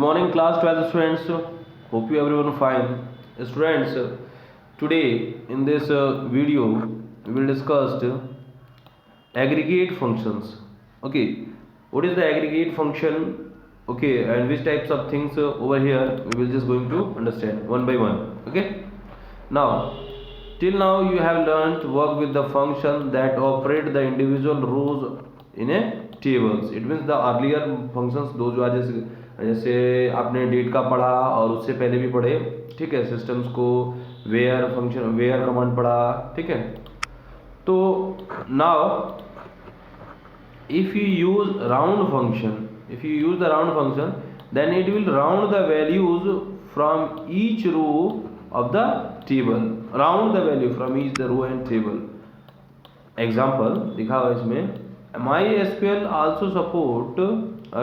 Good morning, class 12 students. Hope you everyone fine. Students, today in this video we will discuss aggregate functions. Okay, what is the aggregate function? Okay, and which types of things over here we will just going to understand one by one. Okay, now till now you have learned to work with the function that operate the individual rows in a tables. It means the earlier functions those जो जैसे आपने date का पढ़ा और उससे पहले भी पढ़े, ठीक है, सिस्टम्स को वेयर फंक्शन वेयर कमांड पढ़ा, ठीक है. तो now if you use round the round function, then it will round the values from each row of the table. Round the value from each the row and table. Example दिखा हुआ इसमें, MySQL also support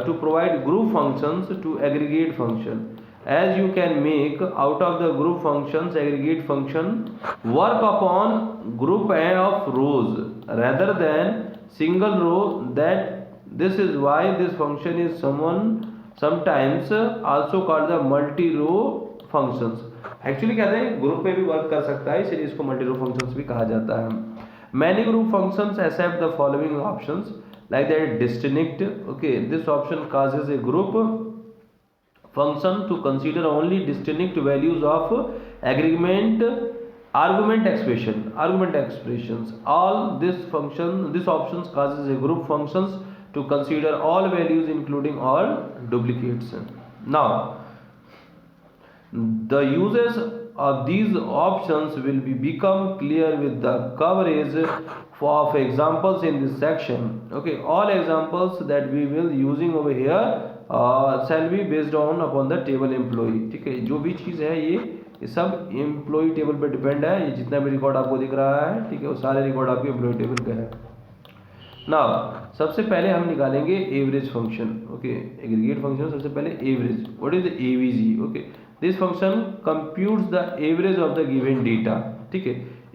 to provide group functions to aggregate function. As you can make out of the group functions aggregate function work upon group of rows rather than single row. That this is why this function is sometimes also called the multi row functions. Actually क्या है, group में भी work कर सकता है, इसलिए इसको multi रो functions भी कहा जाता है. Many group functions accept the following options like that distinct. Okay, this option causes a group function to consider only distinct values of argument expressions. All this options causes a group functions to consider all values including all duplicates. Now the uses of these options will become clear with the coverage of examples in this section. Okay, all examples that we will using over here shall be based on upon the table employee. ठीक है, जो भी चीज़ है ये सब employee table पे depend है. ये जितना भी रिकॉर्ड आपको दिख रहा है, ठीक है, वो सारे रिकॉर्ड आपके एम्प्लॉई टेबल के हैं. नाउ सबसे पहले हम निकालेंगे average function. Okay, aggregate function सबसे पहले average. What is the AVG? Okay, this function computes the average of the given data. ठीक है,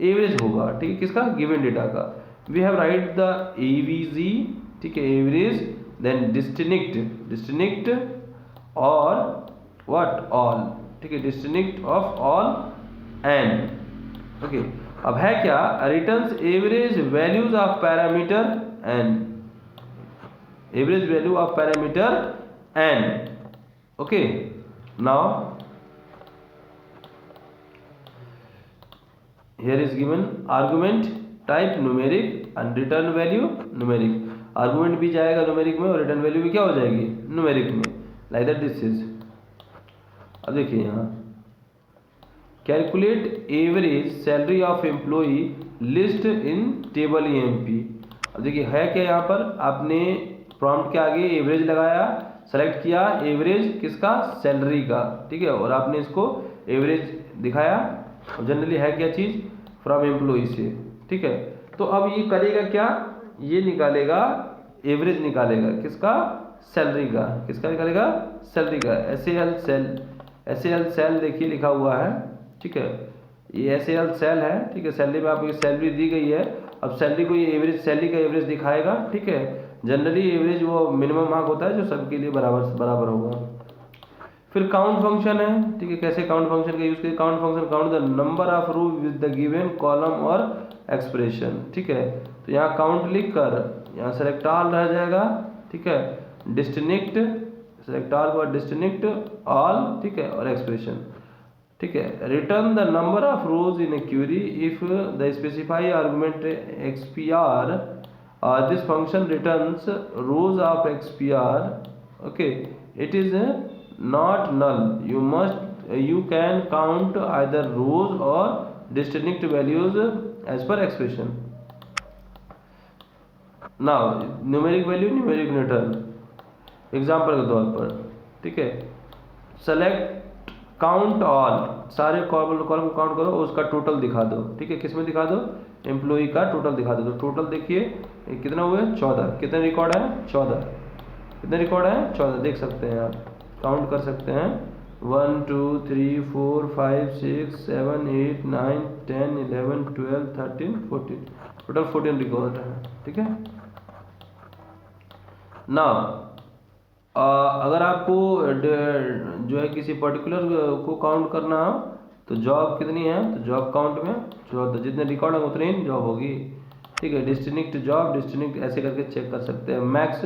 एवरेज होगा, ठीक है, किसका? गिवन डेटा का. We have write the AVG, ठीक है, एवरेज, देन डिस्टिंक्ट और व्हाट ऑल, ठीक है, distinct of all and. Okay, अब है क्या? Returns average values of parameter N. Average value of parameter N. Okay, now here is given argument type numeric and return value numeric. argument भी जाएगा numeric में और return value भी क्या हो जाएगी? numeric में. like that this is. अब देखिए यहाँ calculate average salary of employee list in table emp. अब देखिए है क्या, यहाँ पर आपने prompt के आगे एवरेज लगाया, सेलेक्ट किया एवरेज किसका? सैलरी का, ठीक है, और आपने इसको एवरेज दिखाया. जनरली है क्या चीज़? फ्रॉम एम्प्लॉई से, ठीक है. तो अब ये करेगा क्या? ये निकालेगा एवरेज, निकालेगा किसका? सैलरी का. किसका निकालेगा? सैलरी का. एसएल सेल देखिए लिखा हुआ है, ठीक है, ये एसएल सेल है, ठीक है. सैलरी में आपको सैलरी दी गई है. अब सैलरी को ये एवरेज, सैलरी का एवरेज दिखाएगा, ठीक है. जनरली एवरेज वो मिनिमम मार्क होता है जो सबके लिए बराबर होगा. फिर काउंट फंक्शन है, ठीक है. कैसे काउंट फंक्शन का यूज करें? Count function count the number of row with the given column और एक्सप्रेशन, ठीक है. तो यहाँ काउंट लिख कर यहाँ सेलेक्ट ऑल रह जाएगा, ठीक है. डिस्टिंक्ट सेलेक्ट ऑल और डिस्टिंक्ट ऑल, ठीक है, और एक्सप्रेशन, ठीक है. Return the number of rows in a query if the specify argument XPR. This function returns rows of XPR. Okay, it is not null. You can count either rows or distinct values as per expression. Now numeric value numeric return. Example के तौर पर, ठीक है, select count all, सारे column को count करो, उसका total दिखा दो, ठीक है. किस में दिखा दो? एम्प्लॉई का टोटल दिखा दो. तो टोटल देखिए कितना हुए? 14. कितने रिकॉर्ड है? 14. कितने रिकॉर्ड है? 14. देख सकते हैं आप, काउंट कर सकते हैं. 1 2 3 4 5 6 7 8 9 10 11 12 13 14. टोटल 14 रिकॉर्ड है, ठीक है. नाउ अगर आपको जो है किसी पर्टिकुलर को काउंट करना हो तो जॉब कितनी है, तो जॉब काउंट में जो जितने रिकॉर्ड है उतनी ही जॉब होगी। ठीक है, डिस्टिंक्ट जॉब, डिस्टिंक्ट ऐसे करके चेक कर सकते हैं। मैक्स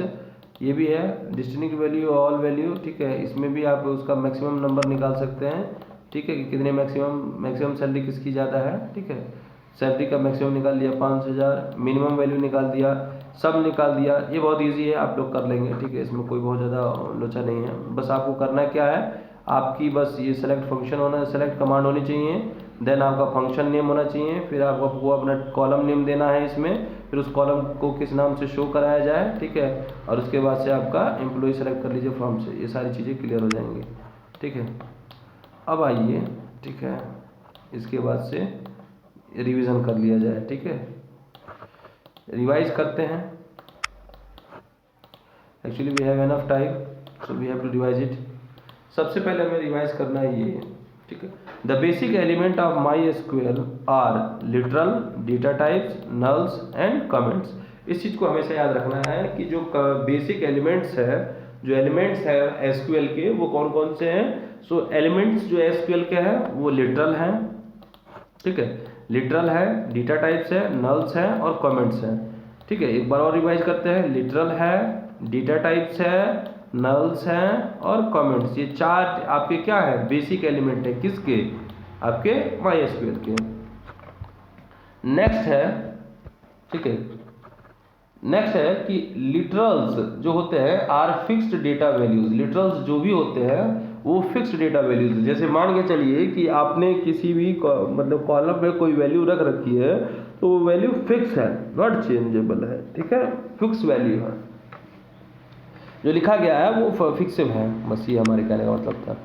ये भी है, डिस्टिंक्ट वैल्यू, ऑल वैल्यू। ठीक है, इसमें भी आप उसका मैक्सिमम नंबर निकाल सकते हैं। ठीक है, कि कितने मैक्सिमम सैलरी किसकी ज़्यादा है। ठीक है, सैलरी का मैक्सिमम निकाल लिया 5,000, मिनिमम वैल्यू निकाल दिया, सब निकाल दिया। ये बहुत इजी है, आप लोग कर लेंगे। ठीक है, इसमें कोई बहुत ज़्यादा लोचा नहीं है। बस आपको करना क्या है, आपकी बस ये सेलेक्ट फंक्शन होना, सेलेक्ट कमांड होनी चाहिए, देन आपका फंक्शन नेम होना चाहिए, फिर आपको अपना कॉलम नेम देना है इसमें, फिर उस कॉलम को किस नाम से शो कराया जाए। ठीक है, और उसके बाद से आपका एम्प्लॉय सेलेक्ट कर लीजिए फॉर्म से। ये सारी चीज़ें क्लियर हो जाएंगी। ठीक है, अब आइए, ठीक है, इसके बाद से रिवीजन कर लिया जाए। ठीक है, रिवाइज करते हैं। Actually we have enough time, so we have to revise it. सबसे पहले हमें रिवाइज करना है ये। ठीक है, the basic element of MySQL are literal, data types, nulls and comments. इस चीज़ को हमेशा याद रखना है कि जो बेसिक एलिमेंट्स है, जो एलिमेंट्स है एसक्यूएल के, वो कौन कौन से हैं। सो एलिमेंट्स जो एसक्यूएल के हैं वो लिटरल हैं। ठीक है, लिटरल है, डेटा टाइप्स है, नल्स है और कमेंट्स हैं। ठीक है, एक बार और रिवाइज करते हैं। लिटरल है, डेटा टाइप्स है, नल्स हैं और कमेंट्स। ये चार आपके क्या है, बेसिक एलिमेंट है किसके, आपके माईएसक्यूएल के। नेक्स्ट है, ठीक है, नेक्स्ट है कि लिटरल्स जो होते हैं are fixed data values. Literals जो भी होते हैं वो फिक्स्ड डेटा वैल्यूज। जैसे मान के चलिए कि आपने किसी भी मतलब कॉलम में कोई वैल्यू रख रखी है, तो वो वैल्यू फिक्स है, नॉट चेंजेबल है। ठीक है, फिक्स वैल्यू है, जो लिखा गया है वो फिक्सिव है। बस ये हमारे कहने का मतलब था।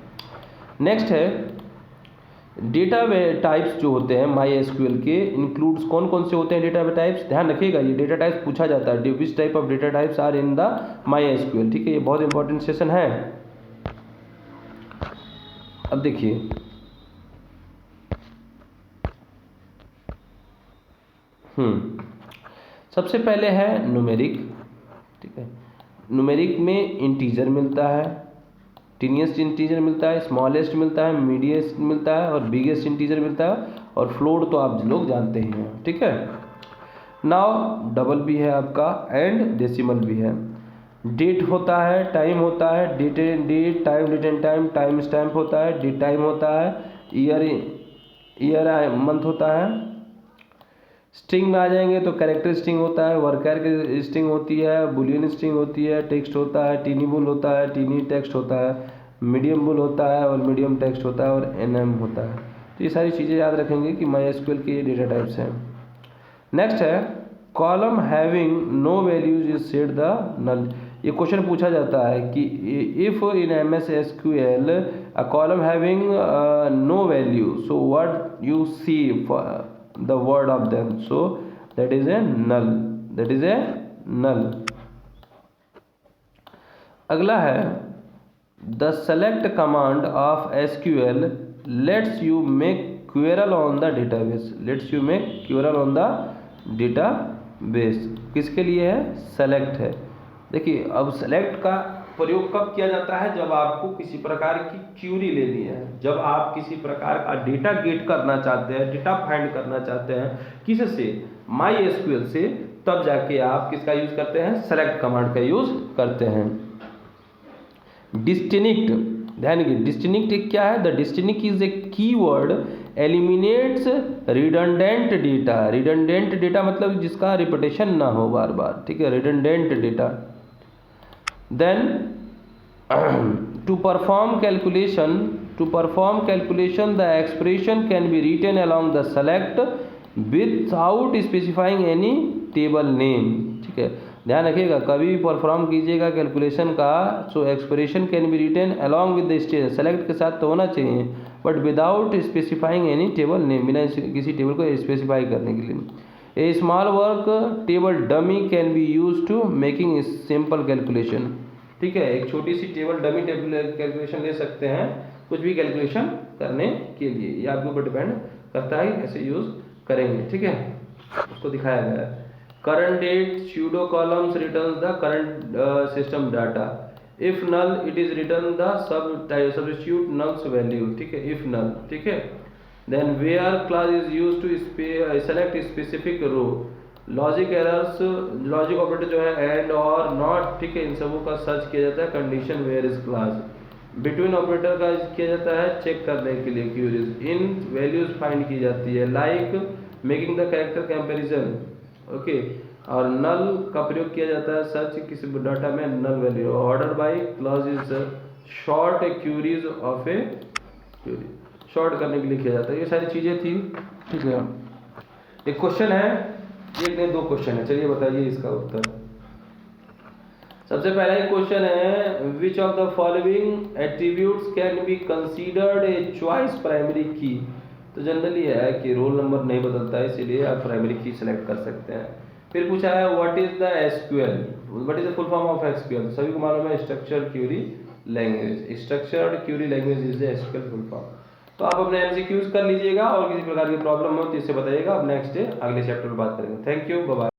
नेक्स्ट है डेटा टाइप्स जो होते हैं माई एसक्यूएल के, इंक्लूड्स कौन कौन से होते हैं डेटा टाइप्स। ध्यान रखिएगा, ये डेटा टाइप्स पूछा जाता है, which type of data types are in the MySQL. ठीक है, ये बहुत इंपॉर्टेंट सेशन है। अब देखिए, सबसे पहले है न्यूमेरिक। ठीक है, न्यूमेरिक में इंटीजर मिलता है, टीनियस्ट इंटीजर मिलता है, स्मॉलेस्ट मिलता है, मीडियस्ट मिलता है और बिगेस्ट इंटीजर मिलता है, और फ्लोट तो आप लोग जानते ही हैं। ठीक है, नाउ डबल भी है आपका एंड डेसिमल भी है। डेट होता है, टाइम होता है, date time, date and time, timestamp होता है, डेट टाइम होता है, ईयर मंथ होता है। स्ट्रिंग में आ जाएंगे तो कैरेक्टर स्ट्रिंग होता है, वर्कर की स्ट्रिंग होती है, बुलियन स्ट्रिंग होती है, टेक्स्ट होता है, टीनी बुल होता है, टीनी टेक्स्ट होता है, मीडियम बुल होता है और मीडियम टेक्स्ट होता है और एनएम होता है। तो ये सारी चीज़ें याद रखेंगे कि माईएसक्यूएल के ये डेटा टाइप्स हैं। नेक्स्ट है column having no values is set the null. ये क्वेश्चन पूछा जाता है कि if in MS SQL a column having no value, so what you see the word of them, so that is a null, that is a null. अगला है the select command of SQL lets you make query on the database, lets you make query on the database। किसके लिए है, select है। देखिए, अब select का प्रयोग कब किया जाता है, जब आपको किसी प्रकार की क्यूरी लेनी है, जब आप किसी प्रकार का डेटा गेट करना चाहते हैं, डेटा फाइंड करना चाहते हैं किससे, माईएसक्यूएल से, तब जाके आप किसका यूज करते हैं, सेलेक्ट कमांड का यूज करते हैं। डिस्टिंक्ट, ध्यान दीजिए, डिस्टिंक्ट क्या है, the distinct is a keyword eliminates redundant data. Redundant data मतलब जिसका रिपीटेशन ना हो बार बार। ठीक है, redundant data. Then to perform calculation, the expression can be written along the select without specifying any table name। ठीक है, ध्यान रखिएगा, कभी भी परफॉर्म कीजिएगा कैलकुलेशन का, so expression can be written along with the select के साथ तो होना चाहिए, but without specifying any table name, बिना किसी टेबल को स्पेसिफाई करने के लिए। A small work table dummy can be used to making simple calculation। ठीक है, एक छोटी सी टेबल डमी कैलकुलेशन ले सकते हैं कुछ भी कैलकुलेशन करने के लिए, ये आपके ऊपर डिपेंड करता है कैसे यूज करेंगे। ठीक है, उसको दिखाया गया है। Current date, pseudo columns returns the current system data. If null it is return the substitute nulls value, ठीक है, इफ नल, ठीक है। Then where clause is use to select specific row, logic errors, logic operator जो है and और not, ठीक है, इन सबों का सर्च किया जाता है condition where is clause. Between operator का किया जाता है चेक करने के लिए क्यूरीज, इन वैल्यूज फाइंड की जाती है, like making the character comparison, okay. और नल का प्रयोग किया जाता है सर्च किसी डाटा में null value, order by clause is sort queries of a query, sort करने के लिए किया जाता है। ये सारी चीजें थी, ठीक है। एक क्वेश्चन है, एक नहीं दो क्वेश्चन है, चलिए बताइए इसका उत्तर। सबसे पहला एक क्वेश्चन है, which of the following attributes can be considered a choice primary की। तो जनरली है कि रोल नंबर नहीं बदलता है, इसीलिए आप प्राइमरी की सेलेक्ट कर सकते हैं। फिर पूछा है what is the SQL, what is the full form of SQL, सभी को मालूम है structured Curie language, structured Curie language is the SQL full form. तो आप अपने एमसीक्यूज कर लीजिएगा और किसी प्रकार की प्रॉब्लम हो तो इससे बताइएगा, अब नेक्स्ट डे अगले चैप्टर में बात करेंगे। Thank you, bye bye.